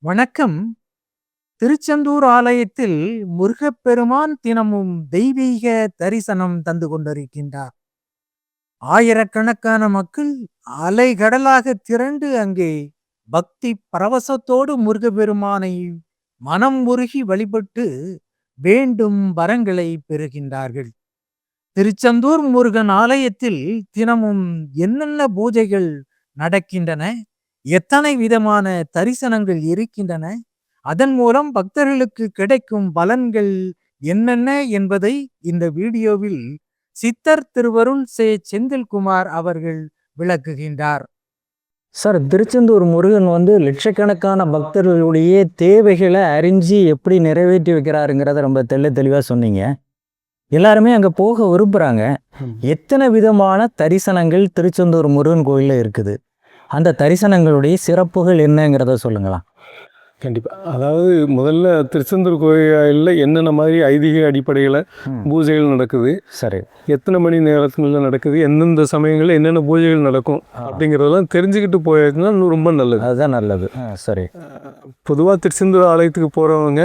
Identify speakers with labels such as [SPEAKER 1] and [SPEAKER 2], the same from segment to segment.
[SPEAKER 1] வணக்கம். திருச்செந்தூர் ஆலயத்தில் முருகப்பெருமான் தினமும் தெய்வீக தரிசனம் தந்து கொண்டிருக்கின்றார். ஆயிரக்கணக்கான மக்கள் அலைகடலாக திரண்டு அங்கே பக்தி பரவசத்தோடு முருகப்பெருமானை மனம் உருகி வழிபட்டு வேண்டும் வரங்களை பெறுகின்றார்கள். திருச்செந்தூர் முருகன் ஆலயத்தில் தினமும் என்னென்ன பூஜைகள் நடக்கின்றன, எத்தனை விதமான தரிசனங்கள் இருக்கின்றன, அதன் மூலம் பக்தர்களுக்கு கிடைக்கும் பலன்கள் என்னென்ன என்பதை இந்த வீடியோவில் சித்தர் திருவருள் செந்தில்குமார் அவர்கள் விளக்குகின்றார்.
[SPEAKER 2] சார், திருச்செந்தூர் முருகன் லட்சக்கணக்கான பக்தர்களுடைய தேவைகளை அறிஞ்சு எப்படி நிறைவேற்றி வைக்கிறாருங்கிறத ரொம்ப தெளிவாக சொன்னீங்க. எல்லாருமே அங்கே போக விரும்புகிறாங்க. எத்தனை விதமான தரிசனங்கள் திருச்செந்தூர் முருகன் கோயிலில் இருக்குது, அந்த தரிசனங்களுடைய சிறப்புகள் என்னங்கிறத சொல்லுங்களா?
[SPEAKER 3] கண்டிப்பாக. அதாவது முதல்ல திருச்செந்தூர் கோயிலில் என்னென்ன மாதிரி ஐதீக அடிப்படையில் பூஜைகள் நடக்குது,
[SPEAKER 2] சரி, எத்தனை
[SPEAKER 3] மணி நேரத்தில் நடக்குது, எந்தெந்த சமயங்களில் என்னென்ன பூஜைகள் நடக்கும் அப்படிங்கிறதெல்லாம் தெரிஞ்சுக்கிட்டு போயிருந்தா ரொம்ப நல்லது.
[SPEAKER 2] அதுதான் நல்லது. சரி,
[SPEAKER 3] பொதுவாக திருச்செந்தூர் ஆலயத்துக்கு போகிறவங்க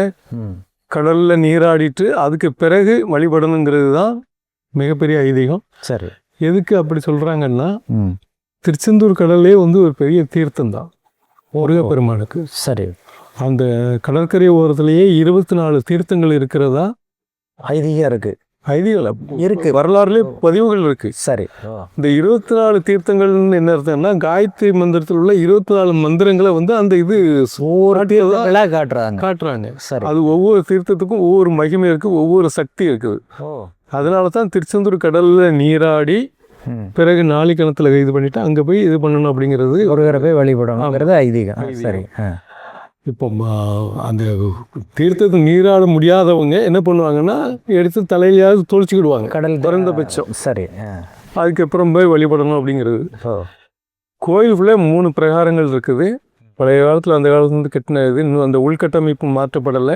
[SPEAKER 3] கடலில் நீராடிட்டு அதுக்கு பிறகு வழிபடணுங்கிறது தான் மிகப்பெரிய ஐதீகம்.
[SPEAKER 2] சரி,
[SPEAKER 3] எதுக்கு அப்படி சொல்கிறாங்கன்னா, திருச்செந்தூர் கடலே ஒரு பெரிய தீர்த்தம் தான் முருகப்பெருமானுக்கு.
[SPEAKER 2] சரி,
[SPEAKER 3] அந்த கடற்கரை ஓரத்திலேயே 24 தீர்த்தங்கள் இருக்கிறதா
[SPEAKER 2] ஐதீகம் இருக்கு.
[SPEAKER 3] ஐதீகம் இருக்கு, வரலாறுலேயே பதிவுகள் இருக்கு.
[SPEAKER 2] சரி,
[SPEAKER 3] இந்த 24 தீர்த்தங்கள்னு என்ன அர்த்தம்னா, காயத்ரி மந்திரத்தில் உள்ள 24 மந்திரங்களை அந்த இது காட்டுறாங்க.
[SPEAKER 2] சரி,
[SPEAKER 3] அது ஒவ்வொரு தீர்த்தத்துக்கும் ஒவ்வொரு மகிமை இருக்கு, ஒவ்வொரு சக்தி இருக்குது. அதனால தான் திருச்செந்தூர் கடல்ல நீராடி பிறகு நாளை கிணத்துல இது பண்ணிட்டு அங்கே போய் இது பண்ணணும் அப்படிங்கிறது,
[SPEAKER 2] ஒரு போய் வழிபடணுங்கிறது ஐதீகம். சரி,
[SPEAKER 3] இப்போ அந்த தீர்த்தத்தை நீராட முடியாதவங்க என்ன பண்ணுவாங்கன்னா, எடுத்து தலையிலையாவது தொளிச்சுக்கிடுவாங்க,
[SPEAKER 2] கடல்
[SPEAKER 3] குறைந்தபட்சம்.
[SPEAKER 2] சரி,
[SPEAKER 3] அதுக்கப்புறம் போய் வழிபடணும் அப்படிங்கிறது. கோயிலுக்குள்ளே 3 பிரகாரங்கள் இருக்குது. பழைய காலத்தில் அந்த காலத்துலேருந்து கட்டின இது, இன்னும் அந்த உள்கட்டமைப்பு மாற்றப்படலை.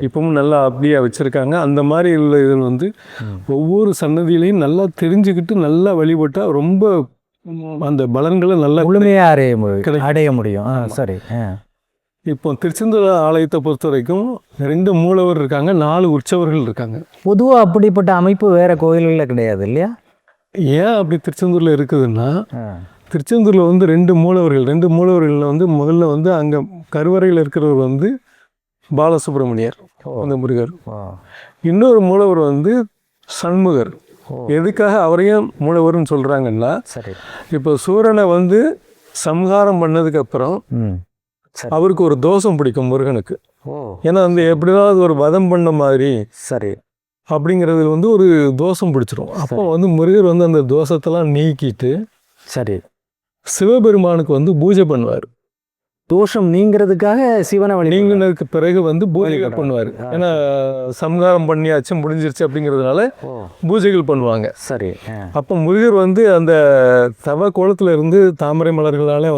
[SPEAKER 3] இப்பவும் நல்லா அப்படியே வச்சுருக்காங்க. அந்த மாதிரி உள்ள இதில் ஒவ்வொரு சன்னதியிலையும் நல்லா தெரிஞ்சுக்கிட்டு நல்லா வழிபட்டால் ரொம்ப அந்த பலன்களை நல்லா
[SPEAKER 2] முழுமையாக அடைய முடியும். சரி,
[SPEAKER 3] இப்போ திருச்செந்தூர் ஆலயத்தை பொறுத்த வரைக்கும் 2 மூலவர் இருக்காங்க, 4 உற்சவர்கள் இருக்காங்க.
[SPEAKER 2] பொதுவாக அப்படிப்பட்ட அமைப்பு வேற கோயில்களில் கிடையாது இல்லையா?
[SPEAKER 3] ஏன் அப்படி திருச்செந்தூரில் இருக்குதுன்னா, திருச்செந்தூரில் 2 மூலவர்கள். 2 மூலவர்களில் முதல்ல அங்கே கருவறையில் இருக்கிறவர் பாலசுப்ரமணியர், அந்த முருகர். இன்னொரு மூலவர் சண்முகர். எதுக்காக அவரையும் மூலவர்னு சொல்கிறாங்கன்னா, இப்போ சூரனை சம்ஹாரம் பண்ணதுக்கப்புறம் அவருக்கு ஒரு தோஷம் பிடிக்கும் முருகனுக்கு. ஏன்னா எப்படியாவது ஒரு வதம் பண்ண மாதிரி,
[SPEAKER 2] சரி,
[SPEAKER 3] அப்படிங்கிறது ஒரு தோஷம் பிடிச்சிரும். அப்போ முருகர் அந்த தோஷத்தெல்லாம் நீக்கிட்டு,
[SPEAKER 2] சரி,
[SPEAKER 3] சிவபெருமானுக்கு பூஜை பண்ணுவார்.
[SPEAKER 2] தோஷம் நீங்கிறதுக்காக சிவனை
[SPEAKER 3] நீங்கினதுக்கு பிறகு பூஜைகள் பண்ணுவார். ஏன்னா சம்ஹாரம் பண்ணியாச்சு, முடிஞ்சிருச்சு அப்படிங்கிறதுனால பூஜைகள் பண்ணுவாங்க.
[SPEAKER 2] சரி,
[SPEAKER 3] அப்போ முருகர் அந்த தவ கோலத்தில் இருந்து தாமரை மலர்களால்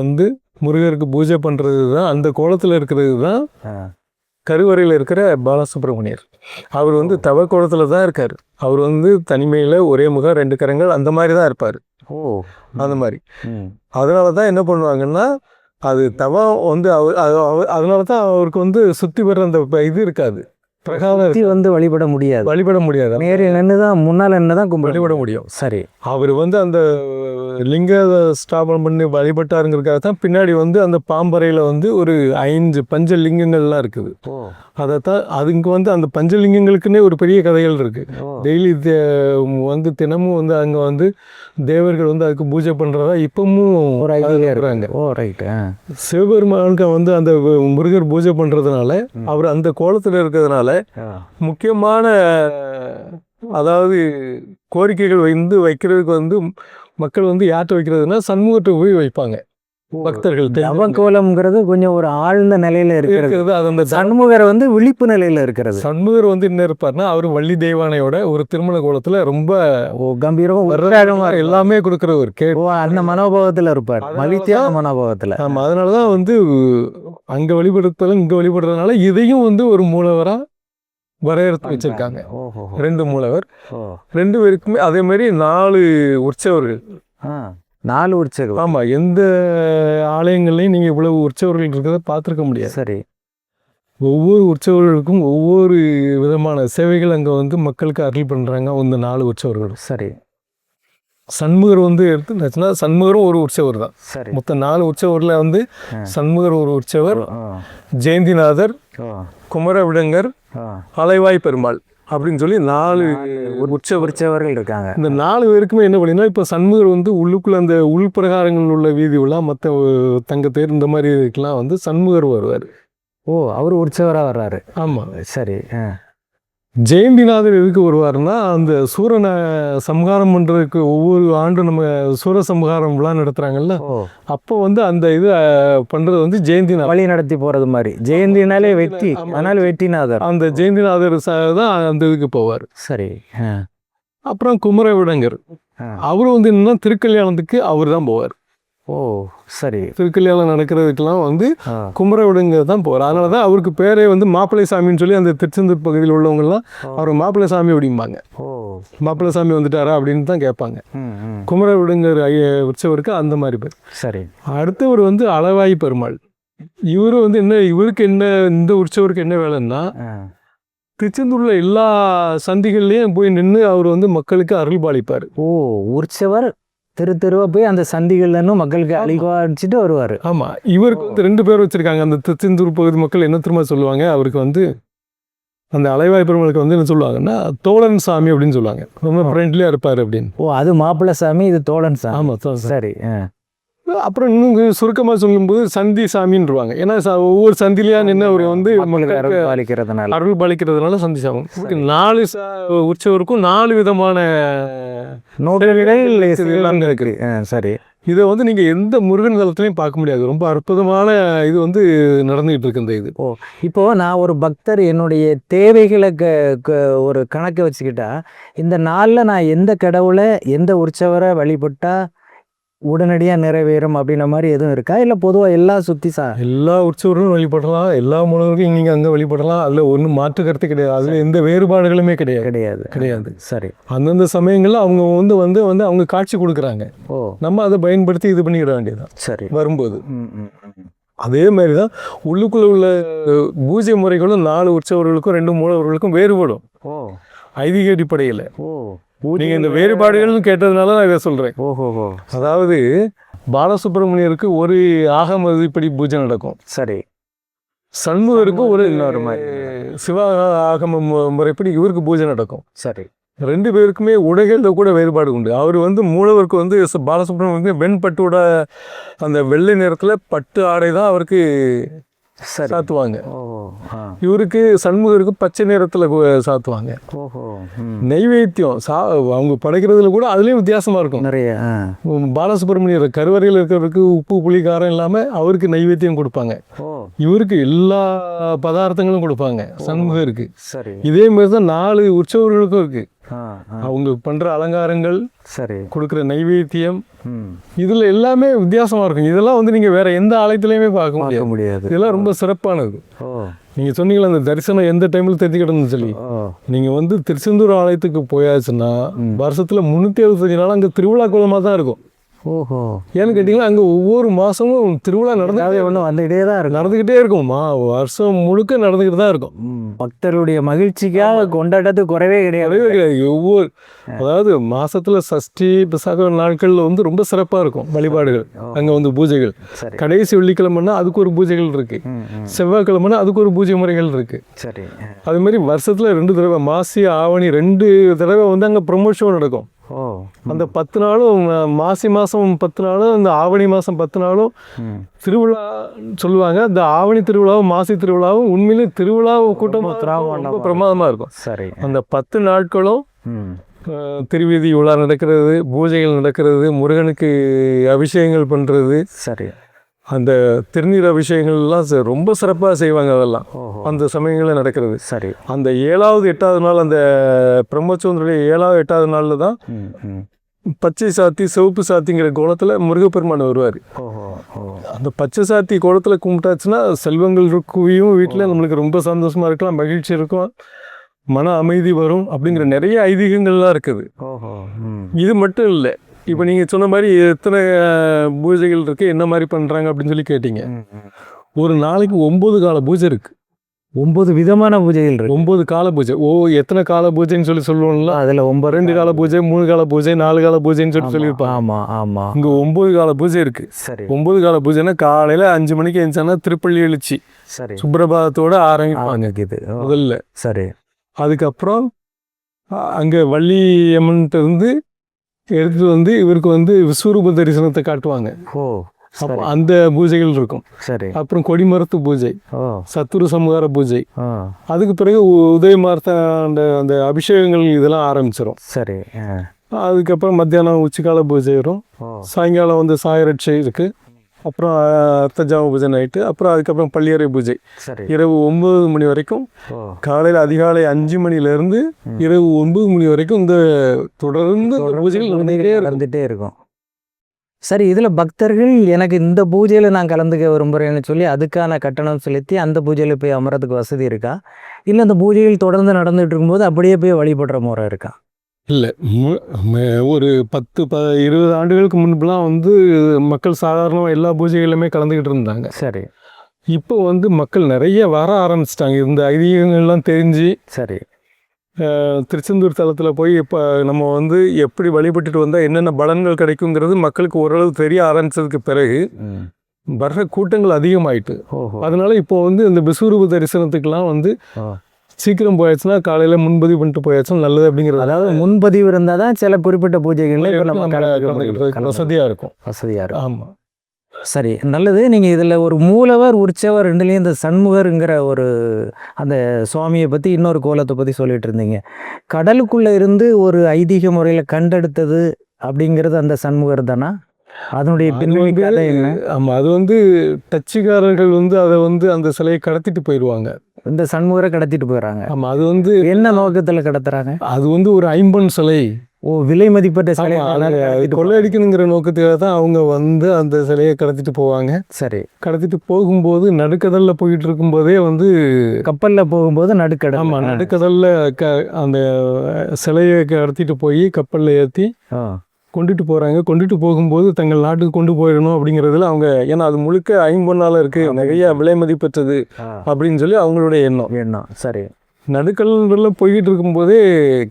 [SPEAKER 3] முருகருக்கு பூஜை பண்ணுறது தான், அந்த கோலத்தில் இருக்கிறது தான் கருவறையில் இருக்கிற பாலசுப்ரமணியர். அவர் தவ கோலத்தில் தான் இருக்கார். அவர் தனிமையில் ஒரே முகம் 2 கரங்கள் அந்த மாதிரி தான் இருப்பார். அந்த மாதிரி. அதனால தான் என்ன பண்ணுவாங்கன்னா, அது தவம் அதனால தான் அவருக்கு சுற்றி வர்ற அந்த இது இருக்காது, பிரகாரம்
[SPEAKER 2] வழிபட முடியாது. நேரில் நின்றுதான், முன்னால் நின்றுதான்
[SPEAKER 3] வழிபட முடியும்.
[SPEAKER 2] சரி,
[SPEAKER 3] அவர் அந்த லிங்க ஸ்தாபனம் பண்ணி வழிபட்டாருங்கிறதுக்காக தான் பின்னாடி அந்த பாம்பறையில் ஒரு 5 பஞ்ச லிங்கங்கள்லாம் இருக்குது. அதைத்தான் அதுக்கு அந்த பஞ்சலிங்கங்களுக்குன்னே ஒரு பெரிய கதைகள் இருக்கு. டெய்லி தினமும் அங்கே தேவர்கள் அதுக்கு பூஜை பண்ணுறதா இப்பவும்
[SPEAKER 2] ஒரு ஐடியா இருக்கிறாங்க.
[SPEAKER 3] சிவபெருமானுக்கு அந்த முருகர் பூஜை பண்ணுறதுனால, அவர் அந்த கோலத்தில் இருக்கிறதுனால முக்கியமான அதாவது கோரிக்கைகள் வைக்கிறதுக்கு மக்கள் யார்கிட்ட வைக்கிறதுனா சண்முகத்தை போய் வைப்பாங்க பக்தர்கள்.
[SPEAKER 2] தவக்கோலம்ங்கிறது கொஞ்சம் ஒரு ஆழ்ந்த நிலையில இருக்கிறது. அது அந்த சண்முகர் விழிப்பு நிலையில இருக்கிறது.
[SPEAKER 3] சண்முகர் என்ன இருப்பார்னா, அவர் வள்ளி தெய்வானையோட ஒரு திருமண கோலத்துல ரொம்ப
[SPEAKER 2] கம்பீரமா
[SPEAKER 3] எல்லாமே கொடுக்குறவர்.
[SPEAKER 2] அந்த மனோபாவத்துல இருப்பார், மகிழ்ச்சியான மனோபாவத்துல.
[SPEAKER 3] ஆமா, அதனாலதான் அங்க வழிபடுறதுல இங்க வழிபடுறதுனால இதையும் ஒரு மூலவரா வரையறுத்து வச்சிருக்காங்க. 2 மூலவர், 2 பேருக்குமே அதே மாதிரி 4 உற்சவர்கள்.
[SPEAKER 2] 4 உற்சவர்கள்.
[SPEAKER 3] ஆமா, எந்த ஆலயங்கள்லையும் நீங்க இவ்வளவு உற்சவர்கள் இருக்கிறத பார்த்துருக்க முடியாது.
[SPEAKER 2] சரி,
[SPEAKER 3] ஒவ்வொரு உற்சவர்களுக்கும் ஒவ்வொரு விதமான சேவைகள் அங்கே வந்து மக்களுக்கு அருள் பண்ணுறாங்க இந்த 4 உற்சவர்களும்.
[SPEAKER 2] சரி
[SPEAKER 3] சண்முகர் வந்து எடுத்துச்சுன்னா சண்முகரும் ஒரு உற்சவர் தான்.
[SPEAKER 2] சரி
[SPEAKER 3] மொத்தம் 4 உற்சவரில் வந்து சண்முகர் ஒரு உற்சவர், ஜெயந்திநாதர், குமரவிடங்கர், அலைவாய் பெருமாள் அப்படின்னு சொல்லி 4
[SPEAKER 2] உற்சவர்கள் இருக்காங்க.
[SPEAKER 3] இந்த 4 பேருக்குமே என்ன பண்ணினா, இப்போ சண்முகர் வந்து உள்ளுக்குள்ள அந்த உள்பிரகாரங்கள் உள்ள வீதி உள்ள மற்ற தங்கத்தேர் இந்த மாதிரி இதுக்கெல்லாம் வந்து சண்முகர் வருவார்.
[SPEAKER 2] ஓ, அவர் உற்சவராக வர்றாரு.
[SPEAKER 3] ஆமாம்.
[SPEAKER 2] சரி.
[SPEAKER 3] ஜெயந்திநாதர் எதுக்கு வருவாருன்னா, அந்த சூரனை சம்ஹாரம் பண்ணுறதுக்கு ஒவ்வொரு ஆண்டும் நம்ம சூரசம்ஹாரம் விழா நடத்துகிறாங்கல்ல, அப்போ வந்து அந்த இது பண்ணுறது வந்து ஜெயந்திநாதர்
[SPEAKER 2] வழி நடத்தி போகிறது மாதிரி. ஜெயந்தினாலே வெற்றி, அதனால வெற்றிநாதர்.
[SPEAKER 3] அந்த ஜெயந்திநாதர் தான் அந்த இதுக்கு போவார்.
[SPEAKER 2] சரி.
[SPEAKER 3] அப்புறம் குமரவிடங்கர் அவரும் வந்து என்னன்னா திருக்கல்யாணத்துக்கு அவர் தான் போவார்.
[SPEAKER 2] ஓ சரி.
[SPEAKER 3] திருக்கல்யாணம் நடக்கிறதுக்கெல்லாம் வந்து குமரவிடங்கர் தான் போவார். அதனால தான் அவருக்கு பேரே வந்து மாப்பிள்ளை சாமின்னு சொல்லி அந்த திருச்செந்தூர் பகுதியில் உள்ளவங்கலாம் அவர் மாப்பிள்ளை சாமி அப்படிம்பாங்க.
[SPEAKER 2] ஓ,
[SPEAKER 3] மாப்பிள்ளை சாமி வந்துட்டாரா அப்படின்னு தான் கேட்பாங்க. குமரவிடங்கர் உற்சவருக்கு அந்த மாதிரி பேர்.
[SPEAKER 2] சரி.
[SPEAKER 3] அடுத்தவர் வந்து அளவாய் பெருமாள். இவரு வந்து இவருக்கு என்ன, இந்த உற்சவருக்கு என்ன வேலைன்னா, திருச்செந்தூர்ல எல்லா சந்திகள்லையும் போய் நின்று அவர் வந்து மக்களுக்கு அருள் பாலிப்பார்.
[SPEAKER 2] ஓ, உற்சவர் தெருவா போய் அந்த சந்திகள்ல மக்களுக்கு அழிவாடிச்சுட்டு வருவார்.
[SPEAKER 3] ஆமா, இவருக்கு வந்து 2 பேர் வச்சிருக்காங்க. அந்த திருச்செந்தூர் பகுதி மக்கள் என்ன திரும்ப சொல்லுவாங்க, அவருக்கு வந்து அந்த அலைவாய் பெருமாளுக்கு வந்து என்ன சொல்லுவாங்கன்னா, தோழன் சாமி அப்படின்னு சொல்லுவாங்க. ரொம்ப ஃப்ரெண்ட்லியா இருப்பாரு அப்படின்னு.
[SPEAKER 2] ஓ, அது மாப்பிள்ளை சாமி, இது தோழன் சாமி.
[SPEAKER 3] ஆமா.
[SPEAKER 2] சரி.
[SPEAKER 3] அப்புறம் இன்னும் சுருக்கமாக சொல்லும்போது சந்தி சாமின்னுருவாங்க. ஏன்னா ஒவ்வொரு சந்திலையா நின்று அவர் வந்து அருள் பாலிக்கிறதுனால சந்தி சாமி. 4 உற்சவருக்கும் 4 விதமான
[SPEAKER 2] இருக்கு. சரி.
[SPEAKER 3] இதை வந்து நீங்கள் எந்த முருகன் தலத்துலையும் பார்க்க முடியாது. ரொம்ப அற்புதமான இது வந்து நடந்துகிட்டு இருக்கு இந்த இது.
[SPEAKER 2] இப்போது நான் ஒரு பக்தர் என்னுடைய தேவைகளை ஒரு கணக்கு வச்சுக்கிட்டா, இந்த நாளில் நான் எந்த கடவுளை எந்த உற்சவரை வழிபட்டா உடனடியாக நிறைவேறும் அப்படின்ற மாதிரி எதுவும் இருக்கா, இல்லை பொதுவாக எல்லாம் சுற்றி
[SPEAKER 3] எல்லா உற்சவர்களும் வழிபடலாம், எல்லா முன்னோர்களும் நீங்கள் அங்கே வழிபடலாம். அதில் ஒன்றும் மாற்று கருத்து கிடையாது. அதில் எந்த வேறுபாடுகளுமே கிடையாது.
[SPEAKER 2] சரி.
[SPEAKER 3] அந்தந்த சமயங்களில் அவங்க வந்து அவங்க காட்சி கொடுக்குறாங்க.
[SPEAKER 2] ஓ,
[SPEAKER 3] நம்ம அதை பயன்படுத்தி இது பண்ணிக்கிட வேண்டியதுதான்.
[SPEAKER 2] சரி.
[SPEAKER 3] வரும்போது அதே மாதிரி தான் உள்ளுக்குள்ளே உள்ள பூஜை முறைகளும் 4 உற்சவர்களுக்கும் 2 மூலவர்களுக்கும் வேறுபடும்.
[SPEAKER 2] ஓ,
[SPEAKER 3] ஐதீக அடிப்படையில்.
[SPEAKER 2] ஓ,
[SPEAKER 3] நீங்கள் இந்த வேறுபாடுகள்னு கேட்டதுனால நான் இதை சொல்கிறேன்.
[SPEAKER 2] ஓஹோ.
[SPEAKER 3] அதாவது பாலசுப்ரமணியருக்கு ஒரு ஆகம விதிப்படி பூஜை நடக்கும்.
[SPEAKER 2] சரி.
[SPEAKER 3] சண்முகருக்கு ஒரு இன்னொரு மாதிரி சிவ ஆகம முறைப்படி இவருக்கு பூஜை நடக்கும்.
[SPEAKER 2] சரி.
[SPEAKER 3] 2 பேருக்குமே உடைகளில் கூட வேறுபாடு உண்டு. அவர் வந்து மூலவருக்கு வந்து பாலசுப்ரமணியம் வெண்பட்டோட அந்த வெள்ளை நிறத்தில் பட்டு ஆடை தான் அவருக்கு சாத்துவாங்க. இவருக்கு சண்முகருக்கு பச்சை நிறத்தில் சாத்துவாங்க. நெய்வேத்தியம் அவங்க படைக்கிறதுல கூட அதுலேயும் வித்தியாசமாக இருக்கும்
[SPEAKER 2] நிறைய.
[SPEAKER 3] பாலசுப்ரமணியர் கருவறையில் இருக்கிறவருக்கு உப்பு புளி காரம் இல்லாமல் அவருக்கு நெய்வேத்தியம் கொடுப்பாங்க. இவருக்கு எல்லா பதார்த்தங்களும் கொடுப்பாங்க சண்முகருக்கு.
[SPEAKER 2] சரி.
[SPEAKER 3] இதே மாதிரி தான் 4 உற்சவர்களுக்கும் இருக்கு. அவங்க பண்ற அலங்காரங்கள்,
[SPEAKER 2] சரி,
[SPEAKER 3] கொடுக்குற நைவேத்தியம், இதுல எல்லாமே வித்தியாசமா இருக்கும். இதெல்லாம் வந்து நீங்க வேற எந்த ஆலயத்திலையுமே பார்க்க முடியாது. இதெல்லாம் ரொம்ப சிறப்பானது. நீங்க சொன்னீங்களா அந்த தரிசனம் எந்த டைம்ல தெரிஞ்சுக்கிடணும்னு சொல்லி, நீங்க வந்து திருச்செந்தூர் ஆலயத்துக்கு போயாச்சுன்னா வருஷத்துல 365 நாள் அங்க திருவிழா கோலமா தான் இருக்கும்.
[SPEAKER 2] ஓஹோ.
[SPEAKER 3] ஏன்னு கேட்டீங்கன்னா அங்கே ஒவ்வொரு மாதமும் திருவிழா நடந்துக்கிட்டே இருக்கும். வருஷம் முழுக்க நடந்துக்கிட்டு தான் இருக்கும்.
[SPEAKER 2] பக்தருடைய மகிழ்ச்சிக்காக கொண்டாட்டத்துக்கு குறைவே கிடையாது.
[SPEAKER 3] ஒவ்வொரு அதாவது மாசத்துல சஷ்டி விசாக நாட்கள்ல வந்து ரொம்ப சிறப்பாக இருக்கும் வழிபாடுகள். அங்கே வந்து பூஜைகள் கடைசி வெள்ளிக்கிழமைன்னா அதுக்கு ஒரு பூஜைகள் இருக்கு, செவ்வாய்க்கிழமைனா அதுக்கு ஒரு பூஜை முறைகள் இருக்கு.
[SPEAKER 2] சரி.
[SPEAKER 3] அது மாதிரி வருஷத்துல 2 தடவை மாசி ஆவணி 2 தடவை வந்து அங்கே ப்ரொமோஷன் நடக்கும். அந்த 10 நாளும் மாசி மாதம் 10 நாளும் அந்த ஆவணி மாதம் 10 நாளும் திருவிழா சொல்லுவாங்க. அந்த ஆவணி திருவிழாவும் மாசி திருவிழாவும் உண்மையிலே திருவிழா கூட்டமாக பிரமாதமாக இருக்கும்.
[SPEAKER 2] சரி.
[SPEAKER 3] அந்த 10 நாட்களும் திருவீதி விழா நடக்கிறது, பூஜைகள் நடக்கிறது, முருகனுக்கு அபிஷேகங்கள் பண்ணுறது.
[SPEAKER 2] சரி.
[SPEAKER 3] அந்த திருநீர் அபிஷேகங்கள்லாம் ரொம்ப சிறப்பாக செய்வாங்க. அதெல்லாம் அந்த சமயங்களில் நடக்கிறது.
[SPEAKER 2] சரி.
[SPEAKER 3] அந்த 7வது 8வது நாள் அந்த பிரம்மோற்சவனுடைய 7வது 8வது நாளில் தான் பச்சை சாத்தி சிவப்பு சாத்திங்கிற கோலத்தில் முருகப்பெருமான் வருவார். அந்த பச்சை சாத்தி கோலத்தில் கும்பிட்டாச்சுன்னா செல்வங்கள் குவியும், வீட்டில் நம்மளுக்கு ரொம்ப சந்தோஷமாக இருக்கலாம், மகிழ்ச்சி இருக்கும், மன அமைதி வரும் அப்படிங்கிற நிறைய ஐதீகங்கள்லாம் இருக்குது. இது மட்டும் இல்லை, இப்போ நீங்கள் சொன்ன மாதிரி எத்தனை பூஜைகள் இருக்குது, என்ன மாதிரி பண்ணுறாங்க அப்படின்னு சொல்லி கேட்டீங்க. ஒரு நாளைக்கு 9 கால பூஜை இருக்குது.
[SPEAKER 2] 9 விதமான பூஜைகள் இருக்கு.
[SPEAKER 3] 9 கால பூஜை. எத்தனை கால பூஜைன்னு சொல்லுவோம்ல,
[SPEAKER 2] அதுல 9
[SPEAKER 3] 2 கால பூஜை, 3 கால பூஜை, 4 கால பூஜைன்னு சொல்லியிருப்பாங்க.
[SPEAKER 2] ஆமா ஆமா.
[SPEAKER 3] இங்க 9 கால பூஜை இருக்கு.
[SPEAKER 2] சரி
[SPEAKER 3] 9 கால பூஜைன்னா காலையில 5 மணிக்கு எழுந்தானா திருப்பள்ளி எழுச்சி
[SPEAKER 2] சரி.
[SPEAKER 3] சுப்ரபாதத்தோட ஆரம்பிப்பாங்க
[SPEAKER 2] இது
[SPEAKER 3] முதல்ல.
[SPEAKER 2] சரி.
[SPEAKER 3] அதுக்கப்புறம் அங்க வள்ளி அம்மன்ட்ட இருந்து எடுத்துட்டு வந்து இவருக்கு வந்து விஸ்வரூப தரிசனத்தை காட்டுவாங்க.
[SPEAKER 2] ஓ
[SPEAKER 3] அப்போ அந்த பூஜைகள் இருக்கும்.
[SPEAKER 2] சரி.
[SPEAKER 3] அப்புறம் கொடிமரத்து பூஜை,
[SPEAKER 2] ஓ
[SPEAKER 3] சத்துரு சமகார பூஜை,
[SPEAKER 2] ஆ
[SPEAKER 3] அதுக்கு பிறகு உதயமார்த்த அந்த அபிஷேகங்கள் இதெல்லாம் ஆரம்பிச்சிடும்.
[SPEAKER 2] சரி.
[SPEAKER 3] அதுக்கப்புறம் மத்தியானம் உச்சிக்கால பூஜை வரும்.
[SPEAKER 2] ஓ
[SPEAKER 3] சாயங்காலம் வந்து சாயரட்சை இருக்கு. அப்புறம் அர்த்தஜாம பூஜை நைட்டு. அப்புறம் அதுக்கப்புறம் பள்ளியறை பூஜை
[SPEAKER 2] சரி.
[SPEAKER 3] இரவு 9 மணி வரைக்கும்.
[SPEAKER 2] ஓ
[SPEAKER 3] காலையில் அதிகாலை 5 மணிலேருந்து இரவு 9 மணி வரைக்கும் இந்த தொடர்ந்து பூஜைகள்
[SPEAKER 2] நடந்துகிட்டே இருக்கும். சரி, இதில் பக்தர்கள் எனக்கு இந்த பூஜையில் நான் கலந்துக்க விரும்புகிறேன்னு சொல்லி அதுக்கான கட்டணம் செலுத்தி அந்த பூஜையில் போய் அமரத்துக்கு வசதி இருக்கா, இல்லை அந்த பூஜைகள் தொடர்ந்து நடந்துகிட்டு இருக்கும்போது அப்படியே போய் வழிபடுற முறை இருக்கா?
[SPEAKER 3] இல்லை, ஒரு 10-20 ஆண்டுகளுக்கு முன்புலாம் வந்து மக்கள் சாதாரணமாக எல்லா பூஜைகளிலுமே கலந்துக்கிட்டு இருந்தாங்க.
[SPEAKER 2] சரி.
[SPEAKER 3] இப்போ வந்து மக்கள் நிறைய வர ஆரம்பிச்சிட்டாங்க. இந்த ஐதீகங்கள்லாம் தெரிஞ்சு.
[SPEAKER 2] சரி.
[SPEAKER 3] திருச்செந்தூர் தலத்தில் போய் இப்போ நம்ம வந்து எப்படி வழிபட்டுட்டு வந்தால் என்னென்ன பலன்கள் கிடைக்குங்கிறது மக்களுக்கு ஓரளவு தெரிய ஆரம்பித்ததுக்கு பிறகு வர்ற கூட்டங்கள் அதிகமாயிட்டு. அதனால இப்போ வந்து இந்த விஸ்வரூப தரிசனத்துக்கெல்லாம் வந்து சீக்கிரம் போயாச்சுன்னா காலையில் முன்பதிவு பண்ணிட்டு போயாச்சுன்னா நல்லது அப்படிங்கிறது.
[SPEAKER 2] அதாவது முன்பதிவு இருந்தால் தான் சில குறிப்பிட்ட பூஜைகளில்
[SPEAKER 3] வசதியாக இருக்கும். ஆமாம்.
[SPEAKER 2] சரி, நல்லது. நீங்கள் இதில் ஒரு மூலவர் உற்சவர் ரெண்டுலேயும் இந்த சண்முகருங்கிற ஒரு அந்த சுவாமியை பற்றி இன்னொரு கோலத்தை பற்றி சொல்லிட்டு இருந்தீங்க. கடலுக்குள்ளே இருந்து ஒரு ஐதீக முறையில் கண்டெடுத்தது அப்படிங்கிறது அந்த சண்முகர் தானா? அதனுடைய பின்னணி கதை என்ன?
[SPEAKER 3] ஆமாம், அது வந்து டச்சுக்காரர்கள் வந்து அதை வந்து அந்த சிலையை கடத்திட்டு போயிடுவாங்க.
[SPEAKER 2] இந்த சண்முகரை கடத்திட்டு போயிடறாங்க.
[SPEAKER 3] ஆமாம், அது வந்து
[SPEAKER 2] என்ன நோக்கத்தில் கடத்துறாங்க?
[SPEAKER 3] அது வந்து ஒரு ஐம்பொன் சிலை.
[SPEAKER 2] விலை மதிப்பட்ட சிலை
[SPEAKER 3] கொள்ளையடிக்கணுங்கிற நோக்கத்துக்காக தான் அவங்க வந்து அந்த சிலையை கடத்திட்டு போவாங்க.
[SPEAKER 2] சரி.
[SPEAKER 3] கடத்திட்டு போகும்போது நடுக்கடலில் போயிட்டு இருக்கும்போதே வந்து
[SPEAKER 2] கப்பலில் போகும்போது நடுக்கடல்.
[SPEAKER 3] ஆமாம், நடுக்கடலில் அந்த சிலையை கடத்திட்டு போய் கப்பலில் ஏற்றி கொண்டுட்டு போகிறாங்க. கொண்டுட்டு போகும்போது தங்கள் நாட்டுக்கு கொண்டு போயிடணும் அப்படிங்கிறதுல அவங்க, ஏன்னா அது முழுக்க ஐம்பொன்னால இருக்குது, நிறைய விலை மதிப்பற்றது அப்படின்னு சொல்லி அவங்களுடைய எண்ணம்.
[SPEAKER 2] சரி.
[SPEAKER 3] நடுக்கடலில் போய்கிட்டு இருக்கும்போதே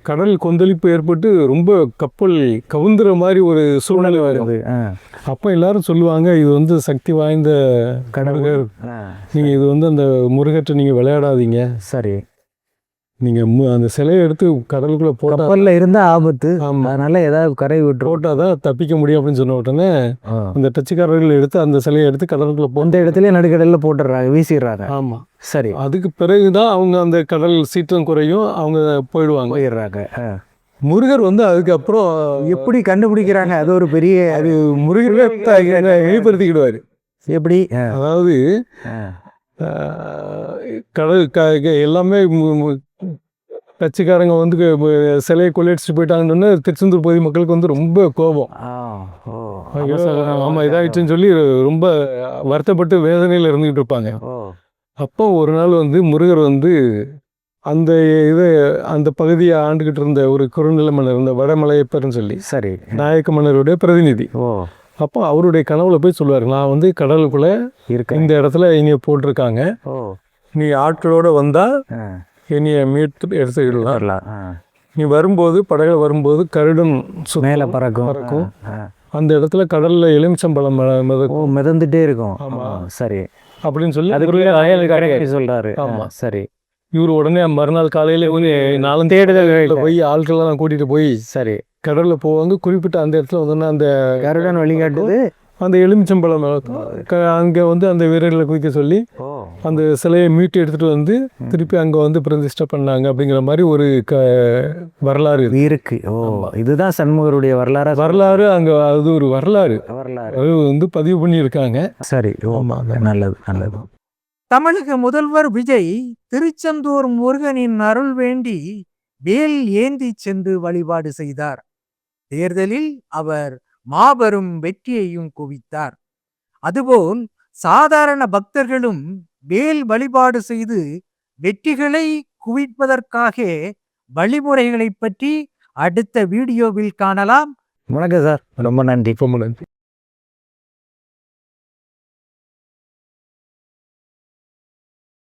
[SPEAKER 3] கடல் கொந்தளிப்பு ஏற்பட்டு ரொம்ப கப்பல் கவுந்துற மாதிரி ஒரு சூழ்நிலை வருது. அப்போ எல்லாரும் சொல்லுவாங்க, இது வந்து சக்தி வாய்ந்த கடவுள், நீங்கள் இது வந்து அந்த முருகற்றை நீங்கள் விளையாடாதீங்க.
[SPEAKER 2] சரி.
[SPEAKER 3] நீங்கள் அந்த சிலையை எடுத்து கடலுக்குள்ளே
[SPEAKER 2] கப்பலில் இருந்தால் ஆபத்து, அதனால ஏதாவது கரை விட்டு
[SPEAKER 3] போட்டால் தான் தப்பிக்க முடியும் அப்படின்னு சொன்ன உடனே அந்த டச்சுக்காரர்கள் எடுத்து அந்த சிலையை எடுத்து கடலுக்குள்ளே
[SPEAKER 2] அந்த இடத்துல நடுக்கடலில் போட்டுடுறாங்க, வீசிடுறாங்க.
[SPEAKER 3] ஆமாம்.
[SPEAKER 2] சரி.
[SPEAKER 3] அதுக்கு பிறகுதான் அவங்க அந்த கடல் சீற்றம் குறையும், அவங்க போயிடுறாங்க. முருகர் வந்து அதுக்கப்புறம்
[SPEAKER 2] எப்படி கண்டுபிடிக்கிறாங்க? அது ஒரு பெரிய,
[SPEAKER 3] அது முருகரை வெளிப்படுத்திக்கிடுவார்.
[SPEAKER 2] எப்படி?
[SPEAKER 3] அதாவது கடல் எல்லாமே டச்சுக்காரங்க வந்து சிலையை கொள்ளையடிச்சுட்டு போயிட்டாங்கன்னு திருச்செந்தூர் பகுதி மக்களுக்கு வந்து ரொம்ப கோபம். ஆமாம், இதாகிடுச்சுன்னு சொல்லி ரொம்ப வருத்தப்பட்டு வேதனையில் இருந்துகிட்டு இருப்பாங்க. அப்போ ஒரு நாள் வந்து முருகர் வந்து அந்த அந்த பகுதியை ஆண்டுகிட்டு இருந்த ஒரு குறுநில மன்னர், இந்த வடமலையப்பர்னு சொல்லி,
[SPEAKER 2] சரி,
[SPEAKER 3] நாயக்க மன்னருடைய பிரதிநிதி. அப்போ அவருடைய கனவுல போய் சொல்லுவார், நான் வந்து கடலுக்குள்ளே இந்த இடத்துல இங்கே போட்டிருக்காங்க, நீ ஆட்களோட வந்தால் என்னைய மீட்டு எடுத்துக்கிடலாம். நீ வரும்போது படகுல வரும்போது கருடன்
[SPEAKER 2] மேலே பறக்கும்.
[SPEAKER 3] அந்த இடத்துல கடல்ல எலுமிச்சம்பழம்
[SPEAKER 2] மிதந்துட்டே இருக்கும். ஆமாம். சரி.
[SPEAKER 3] அப்படின்னு சொல்லி
[SPEAKER 2] சொல்றாரு. ஆமாம். சரி.
[SPEAKER 3] இவர் உடனே மறுநாள் காலையில 4 தேடுதல் போய் ஆட்கள்லாம் கூட்டிட்டு போய் சரி கடல்ல போவாங்க. குறிப்பிட்ட அந்த இடத்துல வந்து அந்த
[SPEAKER 2] கருடன் வழிகாட்டுது,
[SPEAKER 3] அந்த எலுமிச்சம்பழம் அங்கே வந்து அந்த வீரர்களை குதிக்க சொல்லி அந்த சிலையை மீட்டு எடுத்துட்டு வந்து திருப்பி அங்கே வந்து பிரதிஷ்டை பண்ணாங்க அப்படிங்கிற மாதிரி ஒரு வரலாறு
[SPEAKER 2] இருக்கு. இதுதான் சண்முகருடைய வரலாறு.
[SPEAKER 3] அங்கே அது ஒரு வரலாறு அது வந்து பதிவு பண்ணியிருக்காங்க.
[SPEAKER 2] சரி. நல்லது நல்லது.
[SPEAKER 1] தமிழக முதல்வர் விஜய் திருச்செந்தூர் முருகனின் அருள் வேண்டி வேல் ஏந்தி சென்று வழிபாடு செய்தார். தேர்தலில் அவர் மாபெரும் வெற்றியையும் குவித்தார். அதுபோல் சாதாரண பக்தர்களும் வேல் வழிபாடு செய்து வெற்றிகளை குவிப்பதற்காக வழிமுறைகளை பற்றி அடுத்த வீடியோவில் காணலாம்.
[SPEAKER 2] வணக்கம் சார், ரொம்ப நன்றி.